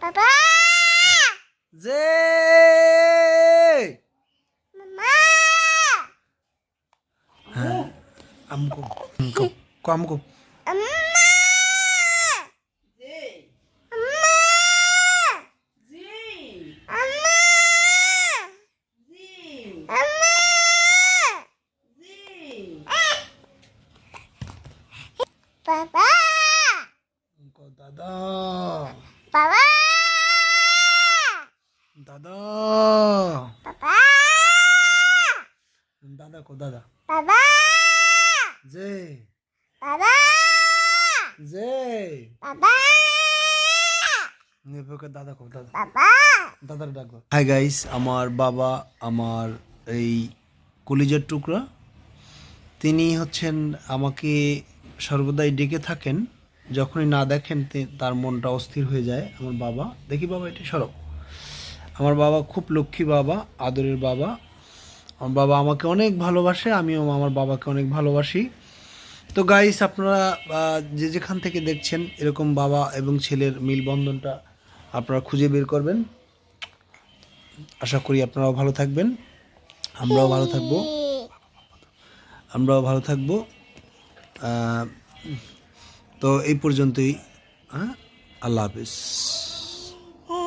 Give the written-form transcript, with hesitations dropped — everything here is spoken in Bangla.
বাবা যে মামা হ্যাঁ আমকো আমকো আম্মা জি আম্মা জি আম্মা জি আম্মা জি বাবা দাদা বাবা দাদা বাবা দাদা কো দাদা বাবা যে বাবা যে বাবা নেপকে দাদা কো দাদা বাবা দাদার ডাকো। হাই গাইস, আমার বাবা আমার এই কলিজার টুকরা, তিনি হচ্ছেন আমাকে সর্বদাই ডেকে থাকেন। যখনই না দেখেন তার মনটা অস্থির হয়ে যায়। আমার বাবা, দেখি বাবা এটা সরব। আমার বাবা খুব লক্ষ্মী বাবা, আদরের বাবা। আমার বাবা আমাকে অনেক ভালোবাসে, আমিও আমার বাবাকে অনেক ভালোবাসি। তো গাইস, আপনারা যে যেখান থেকে দেখছেন এরকম বাবা এবং ছেলের মিলবন্ধনটা আপনারা খুঁজে বের করবেন। আশা করি আপনারাও ভালো থাকবেন, আমরাও ভালো থাকবো, আমরাও ভালো থাকবো। তো এই পর্যন্তই। আল্লাহ হাফিজ।